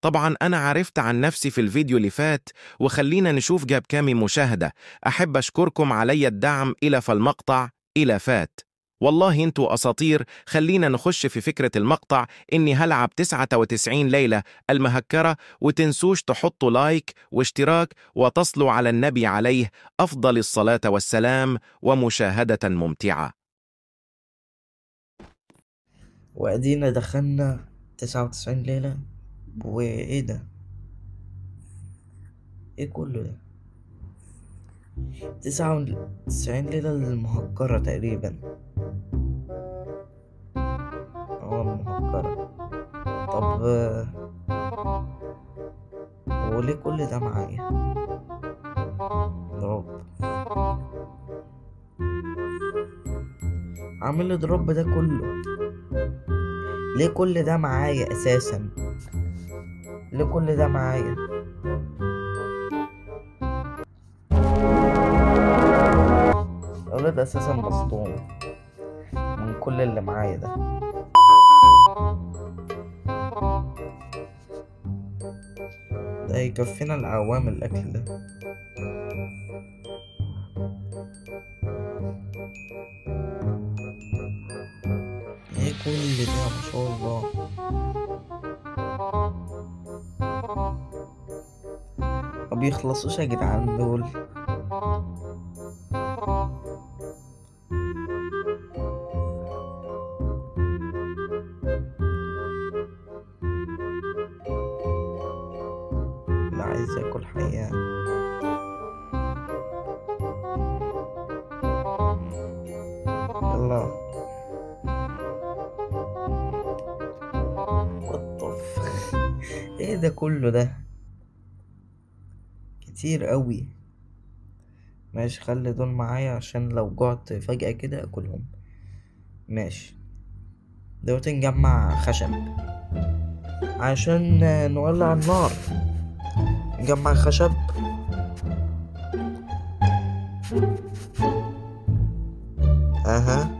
طبعا أنا عرفت عن نفسي في الفيديو اللي فات، وخلينا نشوف جاب كام مشاهدة. أحب أشكركم علي الدعم إلى فالمقطع إلى فات. والله انتوا أساطير. خلينا نخش في فكرة المقطع. إني هلعب 99 ليلة المهكرة، وتنسوش تحطوا لايك واشتراك وتصلوا على النبي عليه أفضل الصلاة والسلام، ومشاهدة ممتعة. وأدينا دخلنا 99 ليلة. وإيه ده؟ إيه كله ده؟ 99 ليلة المهكرة تقريبا. المهكرة. طب وليه كل ده معايا؟ دروب. عامل الدروب ده كله ليه؟ كل ده معايا أساسا؟ ليه كل ده معايا؟ الولد أساسا مصدوم من كل اللي معايا ده. ده هيكفينا العوام الأكل ده. ايه كل ده؟ ما شاء الله. ما بيخلصوش يا جدعان دول. لا، عايز اكل حقيقة. يلا. وطف. ايه ده كله ده؟ كتير قوي. ماشي، خلي دول معايا عشان لو جعت فجأة كده اكلهم. ماشي. دلوقتي نجمع خشب عشان نولع النار. نجمع خشب. اها،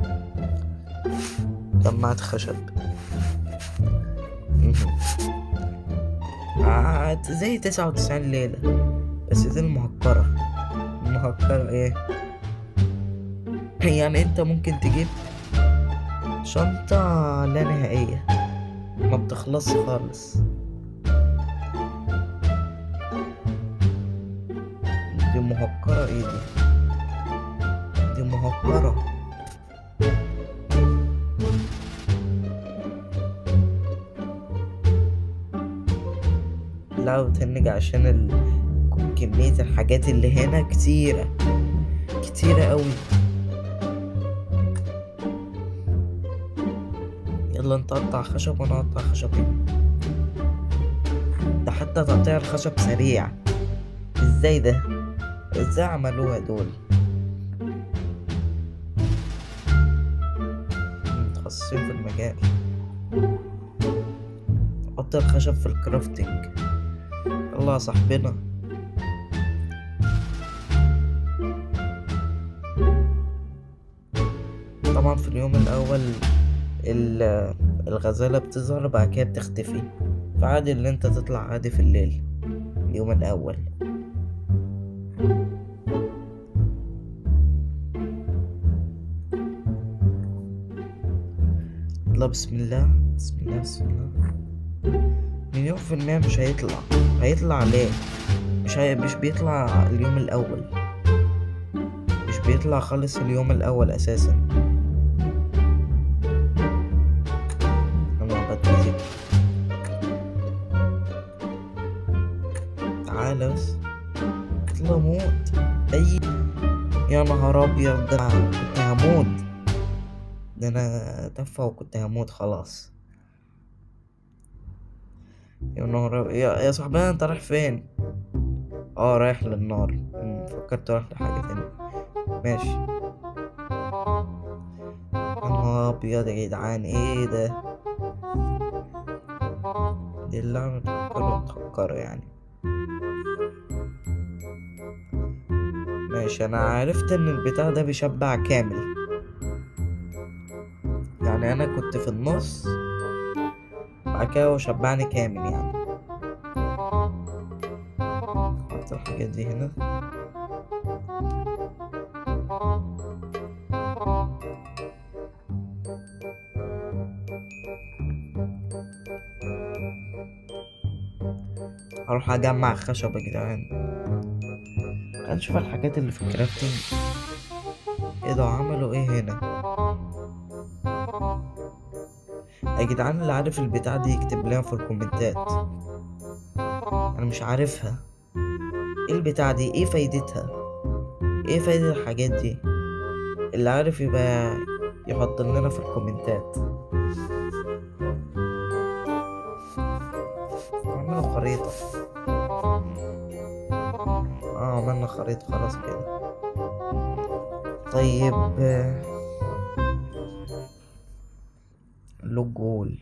جمعت خشب. زي 99 ليلة، بس دي المهكرة. المهكرة ايه؟ يعني انت ممكن تجيب شنطة لا نهائية ما بتخلص خالص. دي مهكرة. ايه دي؟ دي مهكرة. لا، وتنج عشان كمية الحاجات اللي هنا كتيرة كتيرة قوي. يلا انت قطع خشب وانا اقطع خشب هنا. ده حتى تقطيع الخشب سريع. ازاي ده؟ ازاي عملوها دول؟ متخصصين في المجال. حط الخشب في الكرافتنج. يلا يا صاحبنا. طبعا في اليوم الاول الغزالة بتظهر، بعد كده بتختفي. فعادي اللي انت تطلع عادي في الليل اليوم الاول. يلا بسم الله بسم الله بسم الله. مليون في المية مش هيطلع. هيطلع ليه؟ مش بيطلع اليوم الأول. مش بيطلع خالص اليوم الأول أساسا. أنا بتأذي. تعالى بس. اطلع موت. أي يا نهار أبيض، ده كنت هموت. ده أنا تفه وكنت هموت خلاص. يا نهار يا صاحبي، انت رايح فين؟ رايح للنار. فكرت رايح لحاجة تانية. ماشي. يا نهار ابيض يا جدعان، ايه ده؟ دي اللعبة متفكرة يعني. ماشي، انا عرفت ان البتاع ده بيشبع كامل. يعني انا كنت في النص، بعد كده هو شبعني كامل يعني. نحط الحاجات دي هنا. هروح اجمع خشب يا جدعان. هنشوف الحاجات اللي في الكرافتنج. ايه ده؟ عملوا ايه هنا يا جدعان؟ اللي عارف البتاع دي يكتب لنا في الكومنتات، انا مش عارفها. ايه البتاع دي؟ ايه فايدتها؟ ايه فايدة الحاجات دي؟ اللي عارف يبقى يحط لنا في الكومنتات. عملوا خريطة. عملنا خريطة خلاص كده. طيب لوج وول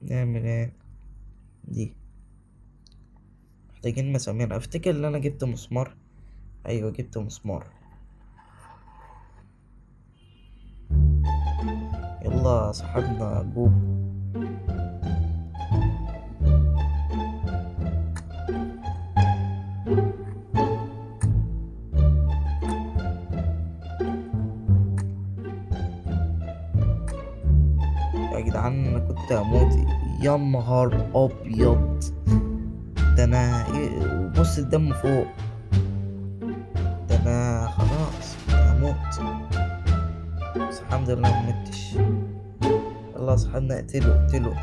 نعمل ايه؟ دي محتاجين مسامير. افتكر ان انا جبت مسمار. ايوه جبت مسمار. يلا صاحبنا جوب. يا جدعان انا كنت هموت. يا نهار ابيض، ده انا بص الدم فوق. ده انا خلاص هموت، بس الحمد لله ممتش. يلا صاحبنا اقتله.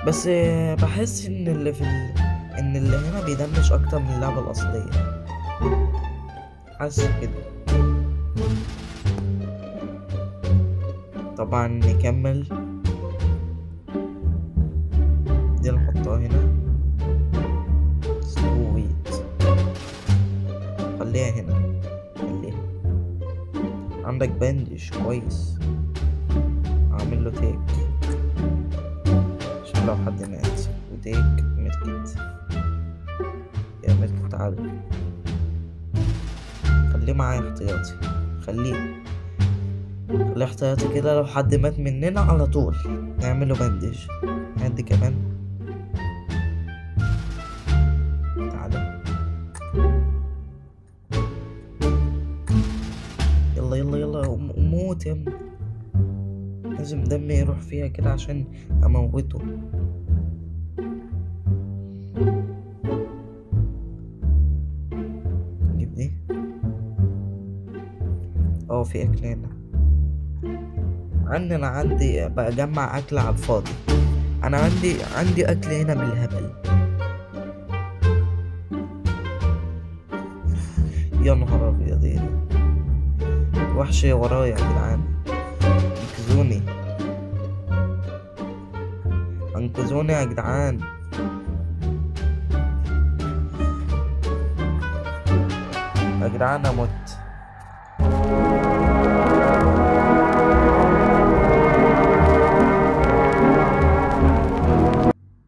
بس بحس ان ان اللي هنا بيدمج اكتر من اللعبة الاصلية، حاسس كده. طبعا نكمل. دي نحطها هنا. سويت. خليها هنا. عندك باندج كويس. اعمل له تيك عشان لو حد مات. وتيك متكت. يا متكت تعالى. خليه معايا احتياطي. خليه احتياطي كده، لو حد مات مننا على طول نعمله باندج. عندي كمان. تعالى. يلا موت يا ابني. لازم دمي يروح فيها كده عشان اموته. نجيب دي. في اكل هنا. انا عندي بجمع اكل على الفاضي. انا عندي اكل هنا بالهبل. يا نهار ابيض، ايه ده؟ وحش ورايا يا جدعان. انقذوني يا جدعان. يا جدعان اموت.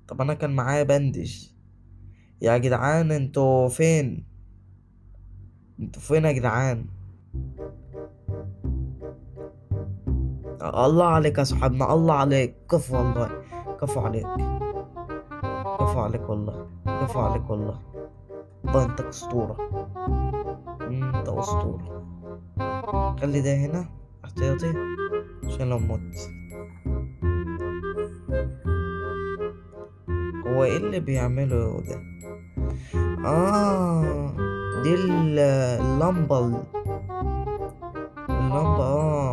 طب انا كان معايا بندج. يا جدعان انتوا فين يا جدعان؟ الله عليك يا صاحبنا، الله عليك. كفو والله، كفو عليك، كفو عليك والله، كفو عليك والله. والله انت اسطورة، انت اسطورة. خلي ده هنا احتياطي عشان لو مت. هو ايه اللي بيعمله ده؟ دي اللمبة.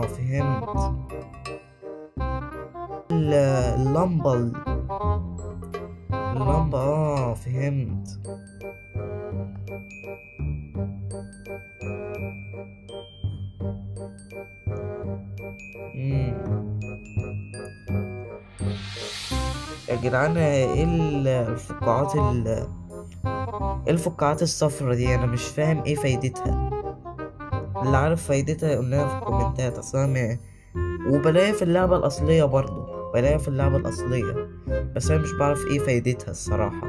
فهمت. اللمبة فهمت. يا جدعان ايه الفقاعات الصفرا دي؟ انا مش فاهم ايه فايدتها. اللي عارف فايدتها يقول لنا في الكومنتات. اصلا وبلاقيها في اللعبة الأصلية برضو، بلاقيها في اللعبة الأصلية، بس أنا مش بعرف إيه فايدتها الصراحة.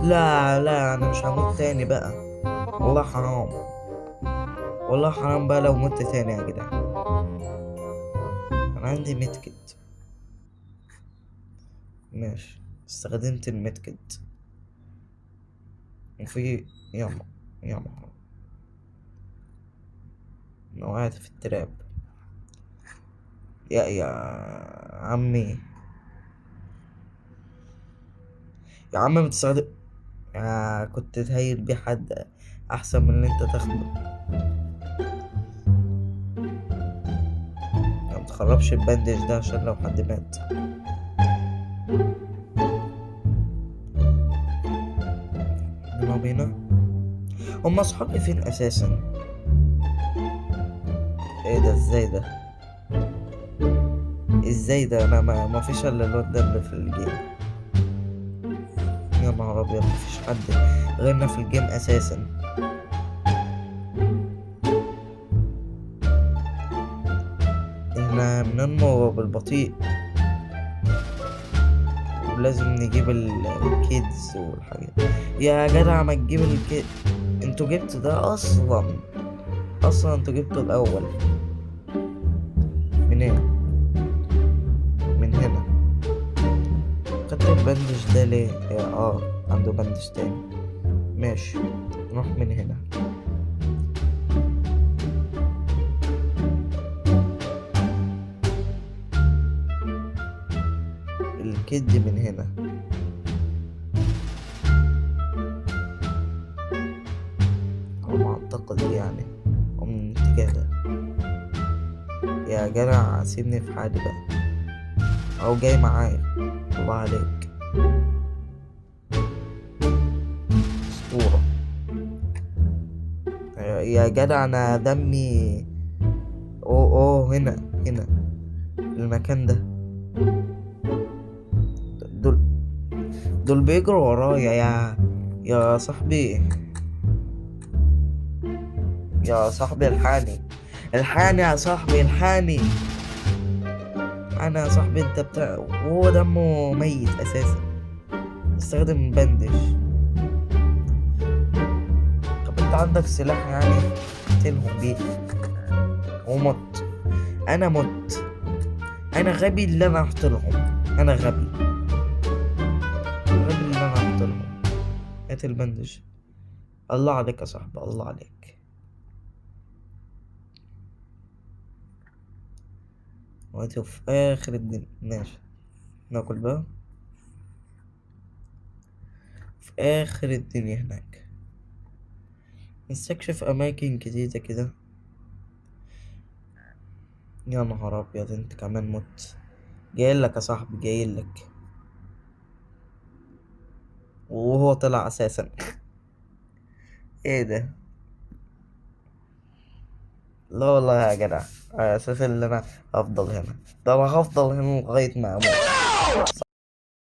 لا أنا مش هموت تاني بقى. والله حرام، والله حرام بقى لو مت تاني يا جدعان. انا عندي ميدكت. ماشي، استخدمت الميدكت. وفي ياما انا وقعت في التراب. يا عمي، يا عم بتستخدم. كنت تهيل بيه حد احسن من اللي انت تاخده. ما تخربش الباندج ده عشان لو حد مات. يلا بينا. هما اصحابي فين اساسا؟ ايه ده؟ ازاي ده انا ما فيش الا الواد ده اللي في الجيم. يا نهار ابيض، مفيش حد غيرنا في الجيم اساسا. احنا بننمو بالبطيء، ولازم نجيب الكيدز والحاجات. يا جدع ما تجيب الكيد. انتوا جبتوا ده اصلا انتوا جبتوا الاول منين؟ من هنا. خدت البندج ده ليه؟ عنده بندج تاني. ماشي، نروح من هنا. الكد من هنا. على ما اعتقد يعني، ومن الاتجاه ده. يا جدع سيبني في حالي بقى، او جاي معايا. الله عليك، اسطورة. يا جدع انا دمي. اوه هنا المكان ده. دول بيجروا ورايا يا صاحبي. يا صاحبي الحاني يا صاحبي، الحاني. انا يا صاحبي، انت بتاع وهو دمه ميت اساسا. استخدم بندج. طب انت عندك سلاح يعني تقتلهم بيه؟ ومت. انا مت. انا غبي اللي انا رحت لهم. انا غبي اللي انا رحت لهم. هات البندج. الله عليك يا صاحبي، الله عليك. وهاته في اخر الدنيا. ماشي، ناكل بقى في اخر الدنيا هناك. نستكشف اماكن جديدة كده. يا نهار ابيض، انت كمان مت. جايلك يا صاحبي، جايلك. وهو طلع اساسا. ايه ده؟ لا والله يا جدع، على اساس ان انا هفضل هنا. ده انا هفضل هنا لغاية ما اموت.